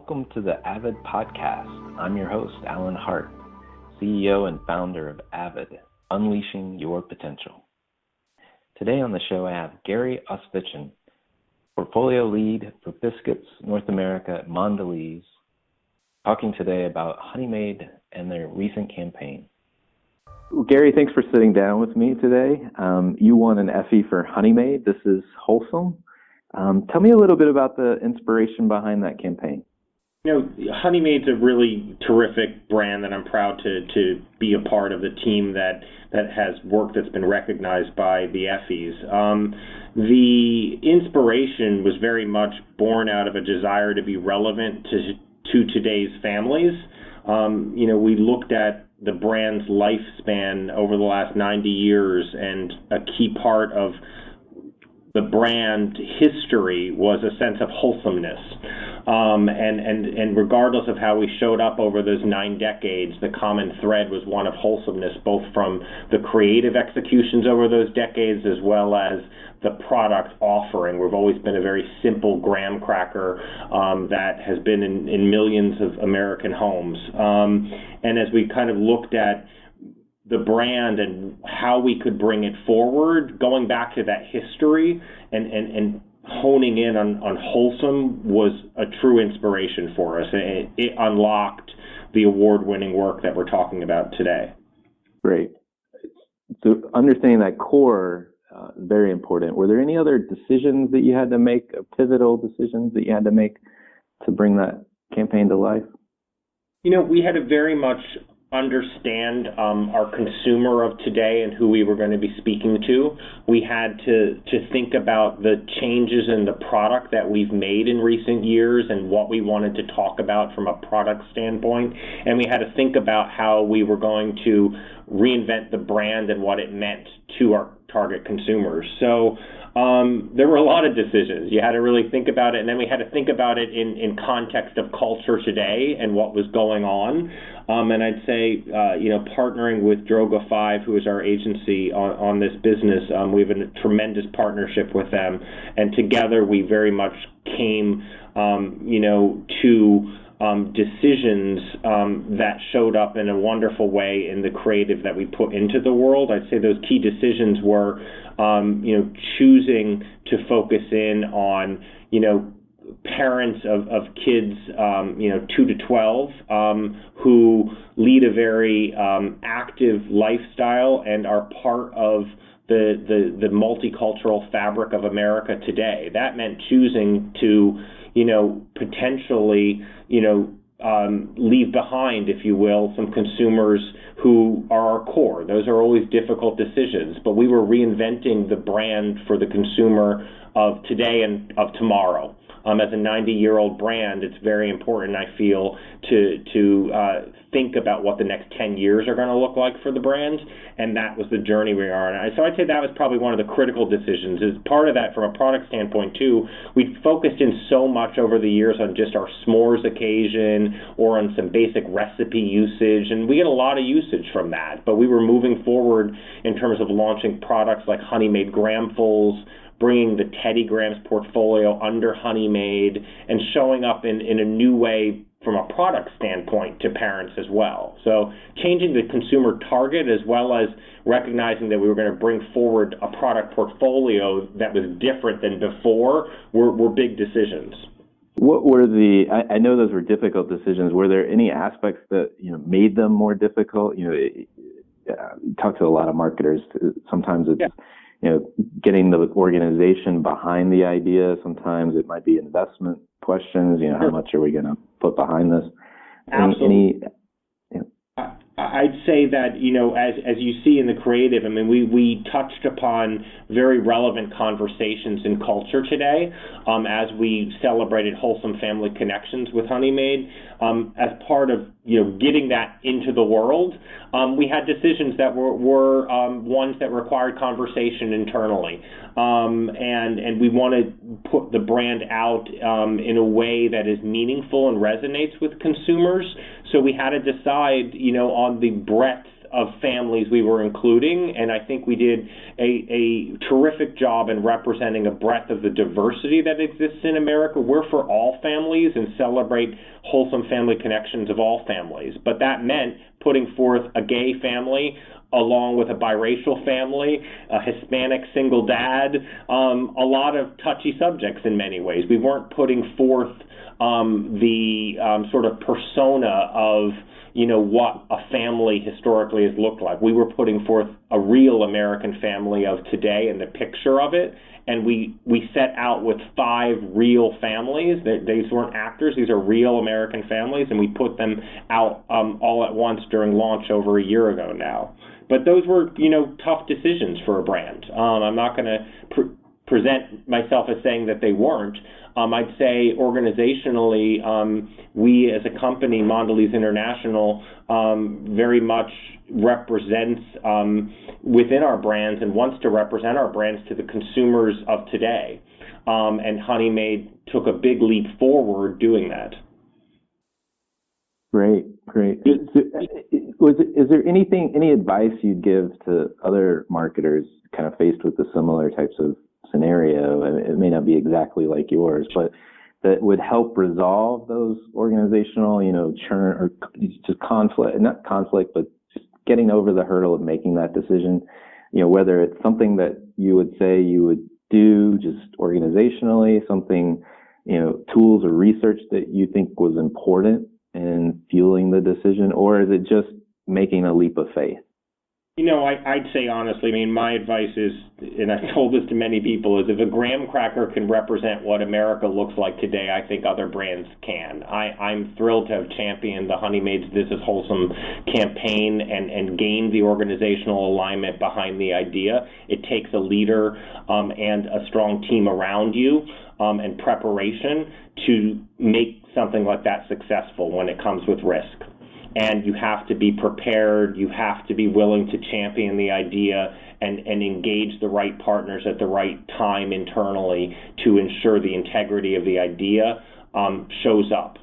Welcome to the Avid Podcast. I'm your host, Alan Hart, CEO and founder of Avid, Unleashing Your Potential. Today on the show, I have Gary Osifchin, Portfolio Lead for Biscuits North America at Mondelez, talking today about Honey Maid and their recent campaign. Well, Gary, thanks for sitting down with me today. You won an Effie for Honey Maid. This is Wholesome. Tell me a little bit about the inspiration behind that campaign. You know, Honey Maid's a really terrific brand that I'm proud to be a part of the team that has work that's been recognized by the Effies. The inspiration was very much born out of a desire to be relevant to today's families. We looked at the brand's lifespan over the last 90 years, and a key part of the brand history was a sense of wholesomeness. And regardless of how we showed up over those 9 decades, the common thread was one of wholesomeness, both from the creative executions over those decades as well as the product offering. We've always been a very simple graham cracker that has been in millions of American homes. And as we kind of looked at the brand and how we could bring it forward, going back to that history and honing in on Wholesome was a true inspiration for us. It unlocked the award-winning work that we're talking about today. Great. So understanding that core is very important. Were there any other decisions that you had to make, pivotal decisions that you had to make to bring that campaign to life? You know, we had to very much understand our consumer of today and who we were going to be speaking to. We had to think about the changes in the product that we've made in recent years and what we wanted to talk about from a product standpoint. And we had to think about how we were going to reinvent the brand and what it meant to our target consumers. So there were a lot of decisions. You had to really think about it, and then we had to think about it in context of culture today and what was going on. And I'd say, partnering with Droga 5, who is our agency on this business, we have a tremendous partnership with them. And together we very much came, to decisions that showed up in a wonderful way in the creative that we put into the world. I'd say those key decisions were, choosing to focus in on, parents of kids, 2 to 12, who lead a very active lifestyle and are part of the multicultural fabric of America today. That meant choosing to, potentially, leave behind, if you will, some consumers who are our core. Those are always difficult decisions, but we were reinventing the brand for the consumer of today and of tomorrow. As a 90-year-old brand, it's very important, I feel, to think about what the next 10 years are going to look like for the brand, and that was the journey we are on. So I'd say that was probably one of the critical decisions. As part of that, from a product standpoint, too, we focused in so much over the years on just our s'mores occasion or on some basic recipe usage, and we get a lot of usage from that. But we were moving forward in terms of launching products like Honey Maid Gramfuls, bringing the Teddy Grahams portfolio under Honey Maid, and showing up in a new way from a product standpoint to parents as well. So changing the consumer target as well as recognizing that we were going to bring forward a product portfolio that was different than before were big decisions. What were I know those were difficult decisions. Were there any aspects that, made them more difficult? You talk to a lot of marketers. Sometimes it's, getting the organization behind the idea. Sometimes it might be investment questions. How much are we going to put behind this? Absolutely. I'd say that, as you see in the creative, I mean, we touched upon very relevant conversations in culture today as we celebrated Wholesome Family Connections with Honey Maid. As part of, getting that into the world, we had decisions that were ones that required conversation internally. And we want to put the brand out in a way that is meaningful and resonates with consumers. So we had to decide, on the breadth of families we were including, and I think we did a terrific job in representing a breadth of the diversity that exists in America. We're for all families and celebrate wholesome family connections of all families. But that meant putting forth a gay family along with a biracial family, a Hispanic single dad, a lot of touchy subjects in many ways. We weren't putting forth the sort of persona of, what a family historically has looked like. We were putting forth a real American family of today and the picture of it. And we set out with 5 real families. These weren't actors. These are real American families, and we put them out all at once during launch over a year ago now. But those were, tough decisions for a brand. I'm not going to present myself as saying that they weren't. I'd say organizationally, we as a company, Mondelez International, very much represents within our brands and wants to represent our brands to the consumers of today. And Honey Maid took a big leap forward doing that. Great. Is there any advice you'd give to other marketers kind of faced with the similar types of scenario? It may not be exactly like yours, but that would help resolve those organizational, churn or just not conflict, but just getting over the hurdle of making that decision, whether it's something that you would say you would do just organizationally, something, tools or research that you think was important in fueling the decision, or is it just making a leap of faith? I'd say honestly, my advice is, and I've told this to many people, is if a graham cracker can represent what America looks like today, I think other brands can. I'm thrilled to have championed the Honey Maid's This Is Wholesome campaign and gained the organizational alignment behind the idea. It takes a leader and a strong team around you and preparation to make something like that successful when it comes with risk. And you have to be prepared, you have to be willing to champion the idea and engage the right partners at the right time internally to ensure the integrity of the idea shows up.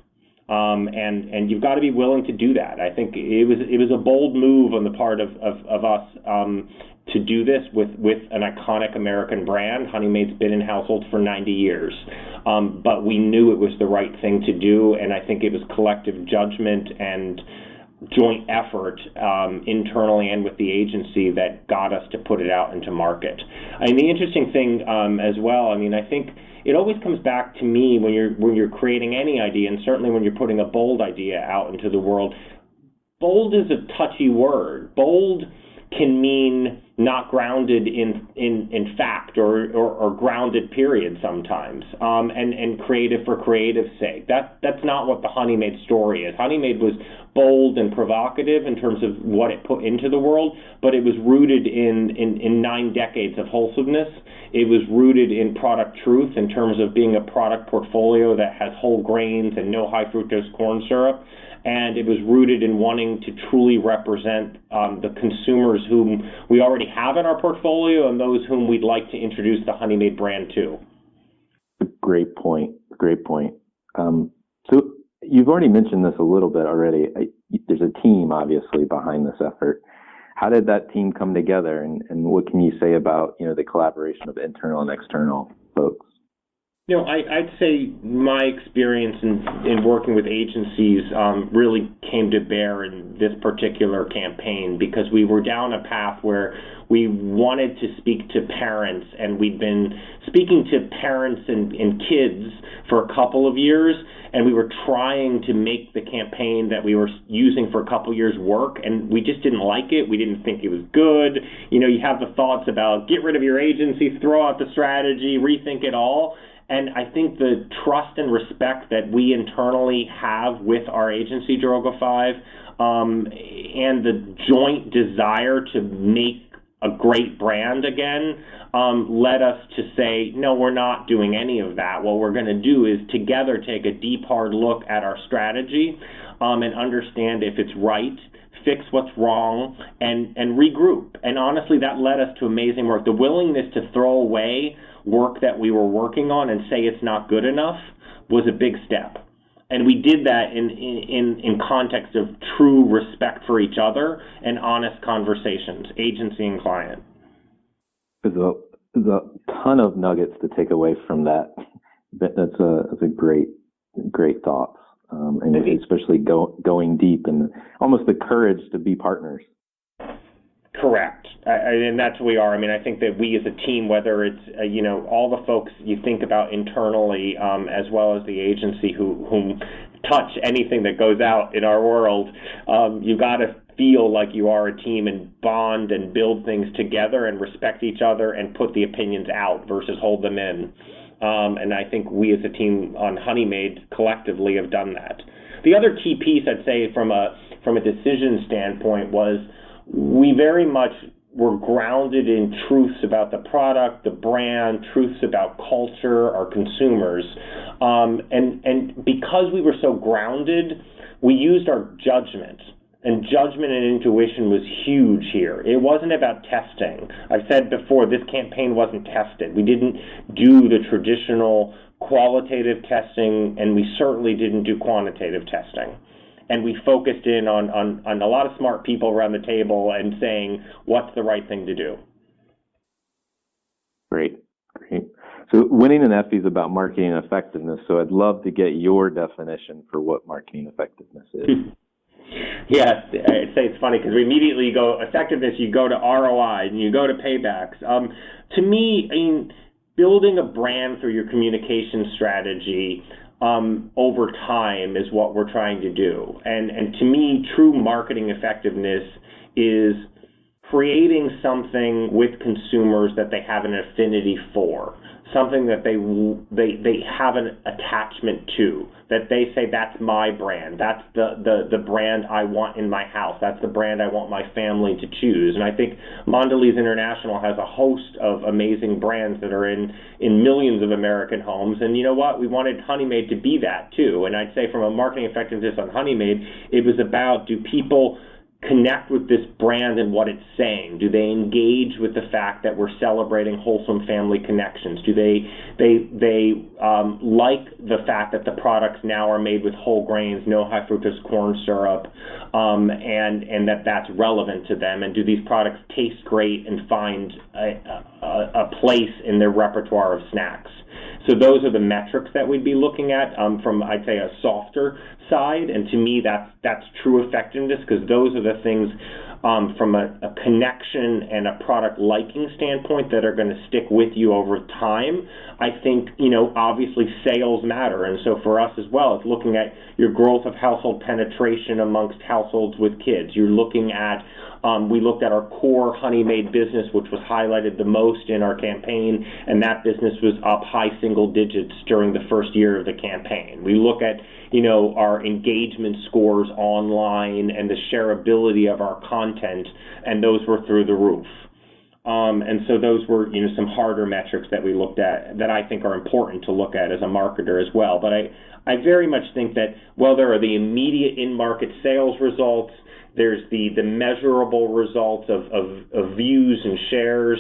And you've got to be willing to do that. I think it was a bold move on the part of us to do this with an iconic American brand. Honey Maid's been in households for 90 years. But we knew it was the right thing to do, and I think it was collective judgment and joint effort internally and with the agency that got us to put it out into market. And the interesting thing as well, I think it always comes back to me when you're creating any idea, and certainly when you're putting a bold idea out into the world. Bold is a touchy word. Bold can mean not grounded in fact or grounded period sometimes, and creative for creative's sake. That's not what the Honey Maid story is. Honey Maid was bold and provocative in terms of what it put into the world, but it was rooted in 9 decades of wholesomeness. It was rooted in product truth in terms of being a product portfolio that has whole grains and no high fructose corn syrup. And it was rooted in wanting to truly represent the consumers whom we already have in our portfolio and those whom we'd like to introduce the Honey Maid brand to. Great point. So you've already mentioned this a little bit already. There's a team, obviously, behind this effort. How did that team come together, and what can you say about the collaboration of internal and external folks? I'd say my experience in working with agencies really came to bear in this particular campaign, because we were down a path where we wanted to speak to parents, and we'd been speaking to parents and kids for a couple of years, and we were trying to make the campaign that we were using for a couple of years work, and we just didn't like it. We didn't think it was good. You have the thoughts about get rid of your agency, throw out the strategy, rethink it all. And I think the trust and respect that we internally have with our agency, Droga5, and the joint desire to make a great brand again, led us to say, no, we're not doing any of that. What we're going to do is together take a deep, hard look at our strategy and understand if it's right, fix what's wrong, and regroup. And honestly, that led us to amazing work. The willingness to throw away work that we were working on and say it's not good enough was a big step. And we did that in context of true respect for each other and honest conversations, agency and client. There's a ton of nuggets to take away from that. That's a great thoughts, and especially going deep and almost the courage to be partners. Correct. And that's what we are. I mean, I think that we as a team, whether it's, all the folks you think about internally, as well as the agency whom touch anything that goes out in our world, you got to feel like you are a team and bond and build things together and respect each other and put the opinions out versus hold them in. And I think we as a team on Honey Maid collectively have done that. The other key piece I'd say from a decision standpoint was we very much were grounded in truths about the product, the brand, truths about culture, our consumers. And because we were so grounded, we used our judgment. And judgment and intuition was huge here. It wasn't about testing. I've said before, this campaign wasn't tested. We didn't do the traditional qualitative testing, and we certainly didn't do quantitative testing. And we focused in on a lot of smart people around the table and saying, what's the right thing to do? Great. So winning an Effie is about marketing effectiveness. So I'd love to get your definition for what marketing effectiveness is. Yes, I'd say it's funny because we immediately go effectiveness. You go to ROI and you go to paybacks. To me, building a brand through your communication strategy over time is what we're trying to do. And to me, true marketing effectiveness is creating something with consumers that they have an affinity for, something that they have an attachment to, that they say, that's my brand, that's the brand I want in my house, that's the brand I want my family to choose. And I think Mondelez International has a host of amazing brands that are in millions of American homes. And you know what? We wanted Honey Maid to be that too. And I'd say from a marketing effectiveness on Honey Maid, it was about, do people connect with this brand and what it's saying? Do they engage with the fact that we're celebrating wholesome family connections? Do they like the fact that the products now are made with whole grains, no high fructose corn syrup, and that's relevant to them? And do these products taste great and find a place in their repertoire of snacks? So those are the metrics that we'd be looking at from, I'd say, a softer side. And to me, that's true effectiveness, because those are the things from a connection and a product liking standpoint that are going to stick with you over time. I think, obviously sales matter. And so for us as well, it's looking at your growth of household penetration amongst households with kids. You're looking at, we looked at our core Honey Maid business, which was highlighted the most in our campaign, and that business was up high single digits during the first year of the campaign. We look at, our engagement scores online and the shareability of our content, and those were through the roof. And so those were, some harder metrics that we looked at that I think are important to look at as a marketer as well. But I very much think that, well, there are the immediate in-market sales results, there's the measurable results of views and shares.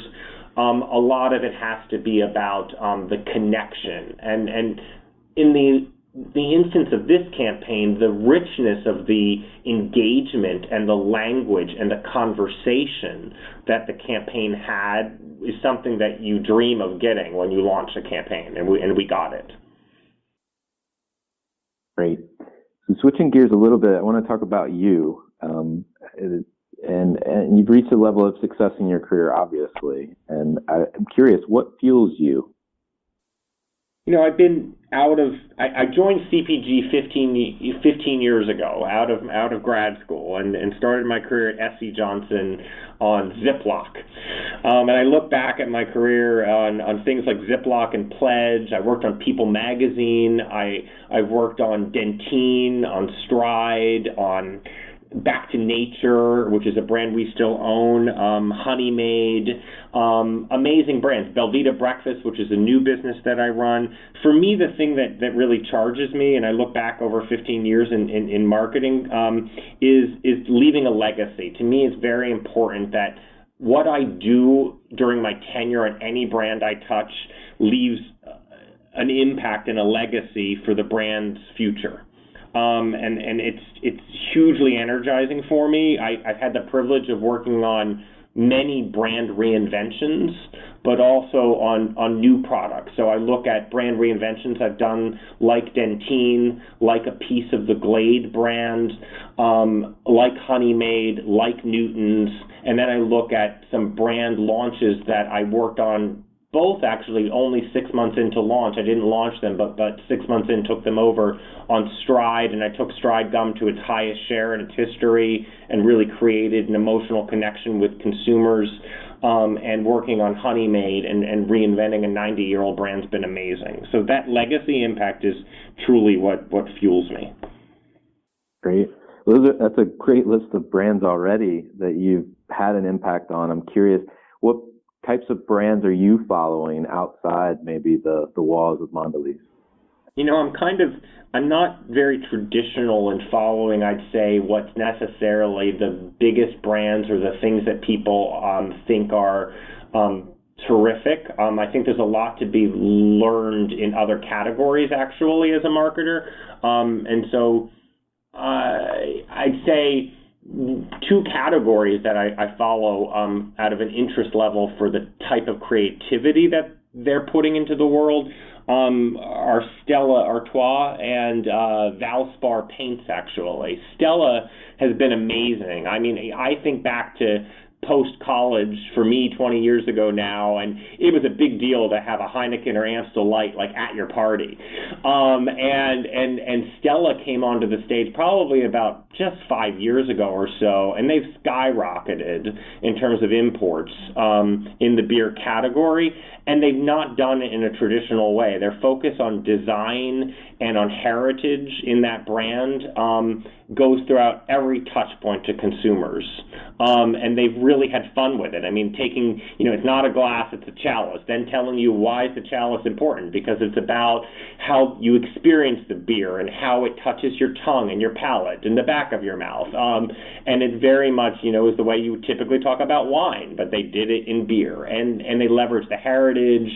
A lot of it has to be about the connection. And in the instance of this campaign, the richness of the engagement and the language and the conversation that the campaign had is something that you dream of getting when you launch a campaign, and we got it. Great. So switching gears a little bit, I want to talk about you. And you've reached a level of success in your career, obviously. And I'm curious, what fuels you? I've been I joined CPG 15 years ago, out of grad school, and started my career at S.C. Johnson on Ziploc. And I look back at my career on things like Ziploc and Pledge. I worked on People magazine. I've worked on Dentyne, on Stride, on Back to Nature, which is a brand we still own, Honey Maid, amazing brands, Belvita Breakfast, which is a new business that I run. For me, the thing that really charges me, and I look back over 15 years in marketing, is leaving a legacy. To me, it's very important that what I do during my tenure at any brand I touch leaves an impact and a legacy for the brand's future. and it's hugely energizing for me. I've had the privilege of working on many brand reinventions, but also on new products. So I look at brand reinventions I've done, like Dentyne, like a piece of the Glade brand, like Honey Maid, like Newton's, and then I look at some brand launches that I worked on, both actually only 6 months into launch. I didn't launch them, but 6 months in, took them over on Stride, and I took Stride Gum to its highest share in its history and really created an emotional connection with consumers. And working on Honey Maid and reinventing a 90-year-old brand's been amazing. So that legacy impact is truly what fuels me. Great. Well, that's a great list of brands already that you've had an impact on. I'm curious, what types of brands are you following outside maybe the walls of Mondelez? I'm not very traditional in following, I'd say, what's necessarily the biggest brands or the things that people think are terrific. I think there's a lot to be learned in other categories, actually, as a marketer. And so I'd say two categories that I follow out of an interest level for the type of creativity that they're putting into the world are Stella Artois and Valspar paints, actually. Stella has been amazing. I mean, I think back to post-college for me 20 years ago now, and it was a big deal to have a Heineken or Amstel Light like at your party. And Stella came onto the stage probably about just 5 years ago or so, and they've skyrocketed in terms of imports in the beer category, and they've not done it in a traditional way. Their focus on design and on heritage in that brand goes throughout every touch point to consumers. And they've really had fun with it. I mean, taking, it's not a glass, it's a chalice, then telling you why is the chalice important, because it's about how you experience the beer and how it touches your tongue and your palate and the back of your mouth. And it very much, is the way you would typically talk about wine, but they did it in beer. And they leveraged the heritage.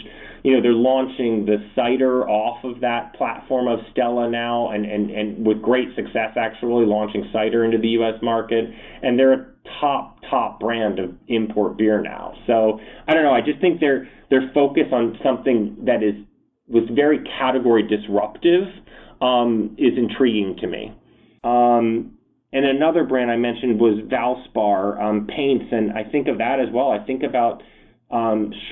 They're launching the cider off of that platform of Stella now, and with great success, actually, launching cider into the U.S. market. And they're a top brand of import beer now. So I don't know. I just think their focus on something that was very category disruptive is intriguing to me. And another brand I mentioned was Valspar paints, and I think of that as well. I think about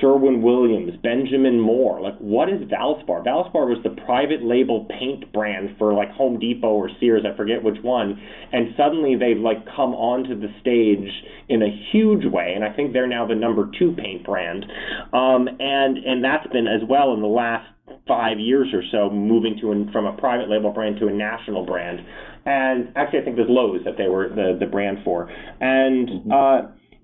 Sherwin-Williams, Benjamin Moore. Like, what is Valspar? Valspar was the private label paint brand for like Home Depot or Sears, I forget which one, and suddenly they've like come onto the stage in a huge way, and I think they're now the number 2 paint brand. And that's been as well in the last 5 years or so, moving from a private label brand to a national brand. And actually, I think there's Lowe's that they were the brand for. And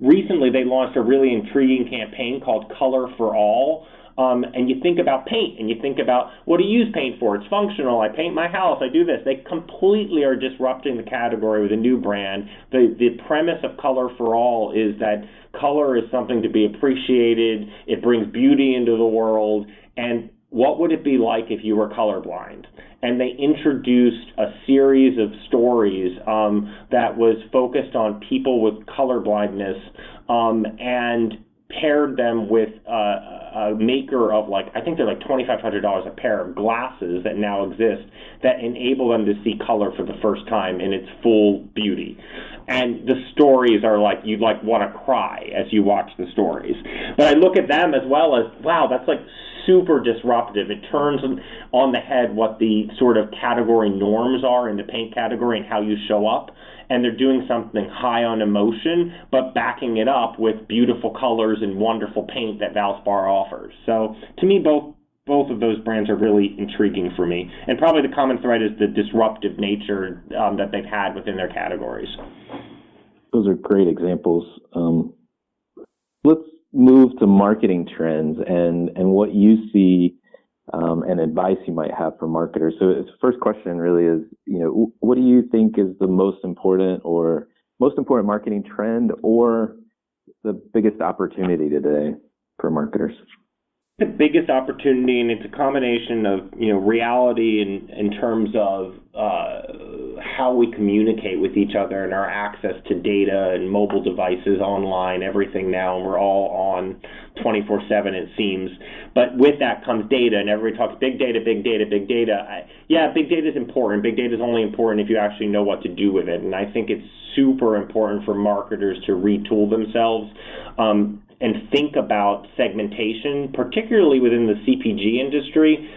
recently, they launched a really intriguing campaign called Color for All. And you think about paint, and you think about, what do you use paint for? It's functional. I paint my house. I do this. They completely are disrupting the category with a new brand. The premise of Color for All is that color is something to be appreciated. It brings beauty into the world. And what would it be like if you were colorblind? And they introduced a series of stories that was focused on people with colorblindness and paired them with a maker of I think they're like $2,500 a pair of glasses that now exist that enable them to see color for the first time in its full beauty. And the stories are you'd want to cry as you watch the stories. But I look at them as well as, wow, that's super disruptive. It turns on the head what the sort of category norms are in the paint category and how you show up. And they're doing something high on emotion, but backing it up with beautiful colors and wonderful paint that Valspar offers. So to me, both of those brands are really intriguing for me. And probably the common thread is the disruptive nature that they've had within their categories. Those are great examples. Let's move to marketing trends and what you see and advice you might have for marketers. So the first question really is, what do you think is the most important marketing trend or the biggest opportunity today for marketers? The biggest opportunity, and it's a combination of reality in terms of how we communicate with each other and our access to data and mobile devices, online, everything now, and we're all on 24/7, it seems. But with that comes data, and everybody talks big data, big data, big data. Yeah, big data is important. Big data is only important if you actually know what to do with it. And I think it's super important for marketers to retool themselves and think about segmentation, particularly within the CPG industry.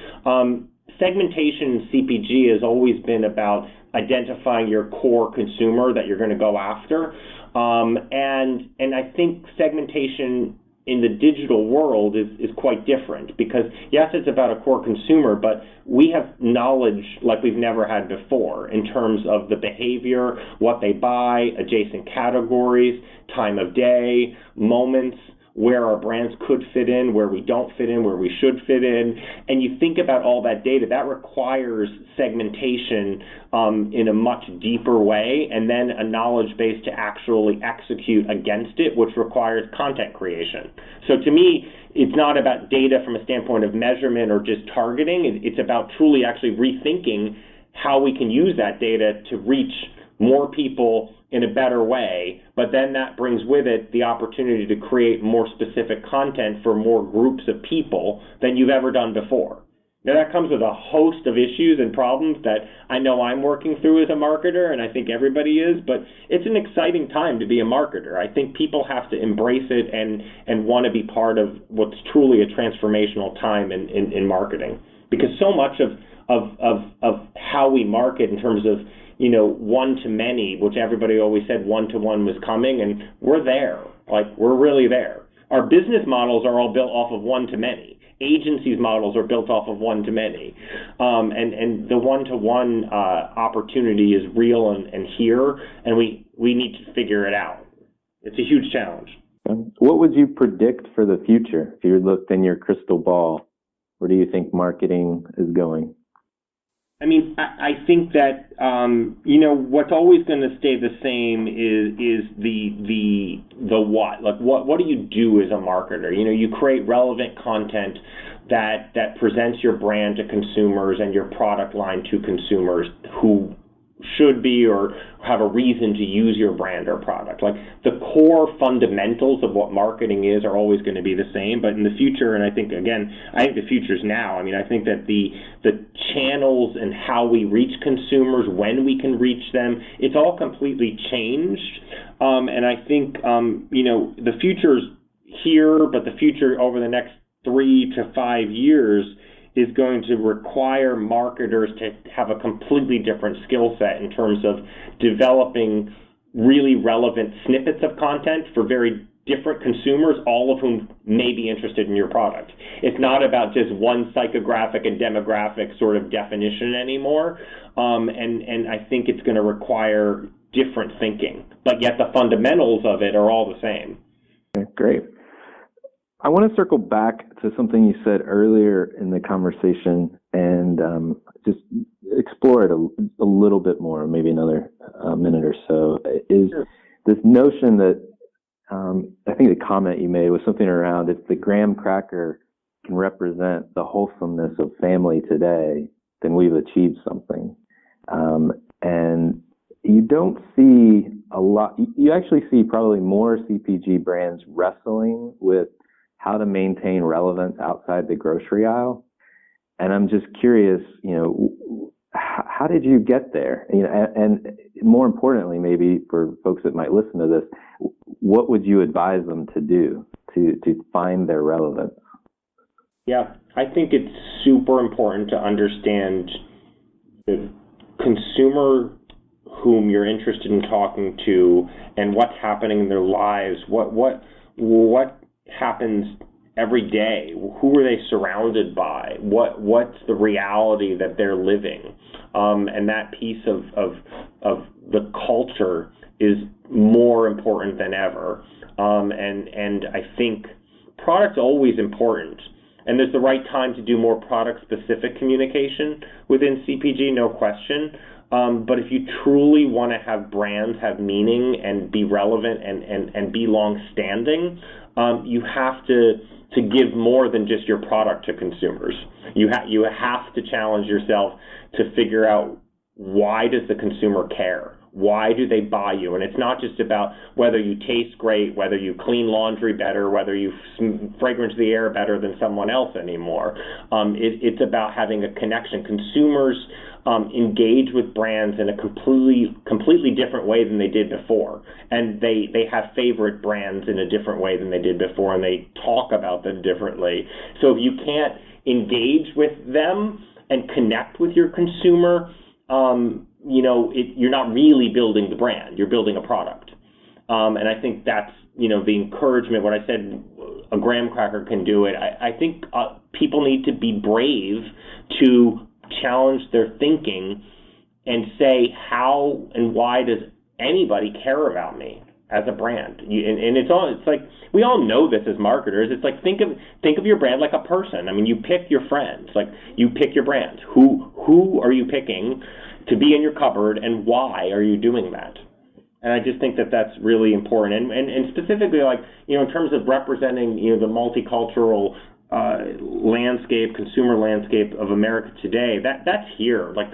Segmentation in CPG has always been about identifying your core consumer that you're going to go after. And I think segmentation in the digital world is quite different, because yes, it's about a core consumer, but we have knowledge like we've never had before in terms of the behavior, what they buy, adjacent categories, time of day, moments, where our brands could fit in, where we don't fit in, where we should fit in. And you think about all that data, that requires segmentation in a much deeper way, and then a knowledge base to actually execute against it, which requires content creation. So to me, it's not about data from a standpoint of measurement or just targeting. It's about truly actually rethinking how we can use that data to reach more people in a better way, but then that brings with it the opportunity to create more specific content for more groups of people than you've ever done before. Now, that comes with a host of issues and problems that I know I'm working through as a marketer, and I think everybody is, but it's an exciting time to be a marketer. I think people have to embrace it and want to be part of what's truly a transformational time in marketing, because so much of how we market in terms of one-to-many, which everybody always said one-to-one was coming, and we're there. We're really there. Our business models are all built off of one-to-many. Agencies' models are built off of one-to-many. And the one-to-one opportunity is real and here, and we need to figure it out. It's a huge challenge. What would you predict for the future? If you looked in your crystal ball, where do you think marketing is going? I mean, I think that what's always going to stay the same is the what. Like, what do you do as a marketer? You create relevant content that presents your brand to consumers and your product line to consumers who should be or have a reason to use your brand or product. Like, the core fundamentals of what marketing is are always going to be the same, but in the future, and I think the future's now. I mean, I think that the channels and how we reach consumers, when we can reach them, it's all completely changed. And I think, the future's here, but the future over the next 3 to 5 years is going to require marketers to have a completely different skill set in terms of developing really relevant snippets of content for very different consumers, all of whom may be interested in your product. It's not about just one psychographic and demographic sort of definition anymore, and I think it's going to require different thinking, but yet the fundamentals of it are all the same. Okay, great. I want to circle back to something you said earlier in the conversation and just explore it a little bit more, maybe another minute or so. Is this notion that I think the comment you made was something around, if the graham cracker can represent the wholesomeness of family today, then we've achieved something. And you don't see a lot, you actually see probably more CPG brands wrestling with how to maintain relevance outside the grocery aisle. And I'm just curious, how did you get there? And more importantly, maybe for folks that might listen to this, what would you advise them to do to find their relevance? Yeah, I think it's super important to understand the consumer whom you're interested in talking to and what's happening in their lives. What happens every day? Who are they surrounded by? What's the reality that they're living? And that piece of the culture is more important than ever. And I think product's always important. And there's the right time to do more product-specific communication within CPG, no question. But if you truly want to have brands have meaning and be relevant and be long-standing, you have to give more than just your product to consumers. You have to challenge yourself to figure out why does the consumer care? Why do they buy you? And it's not just about whether you taste great, whether you clean laundry better, whether you fragrance the air better than someone else anymore. It's about having a connection. Consumers engage with brands in a completely different way than they did before. And they have favorite brands in a different way than they did before, and they talk about them differently. So if you can't engage with them and connect with your consumer, you're not really building the brand. You're building a product. And I think that's, the encouragement. When I said a graham cracker can do it, I think people need to be brave to challenge their thinking and say, how and why does anybody care about me as a brand? It's like, we all know this as marketers. It's like, think of your brand like a person. I mean, you pick your friends, like you pick your brands. Who are you picking to be in your cupboard, and why are you doing that? And I just think that that's really important. And specifically, like, in terms of representing, the multicultural landscape, consumer landscape of America today, that's here. Like,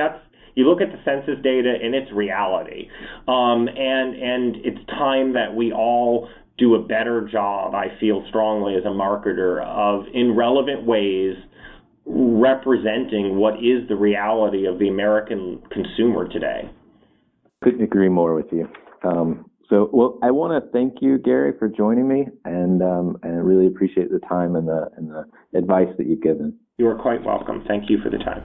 you look at the census data and it's reality. And it's time that we all do a better job, I feel strongly as a marketer, of, in relevant ways, representing what is the reality of the American consumer today. Couldn't agree more with you. So I want to thank you, Gary, for joining me, and I really appreciate the time and the advice that you've given. You are quite welcome. Thank you for the time.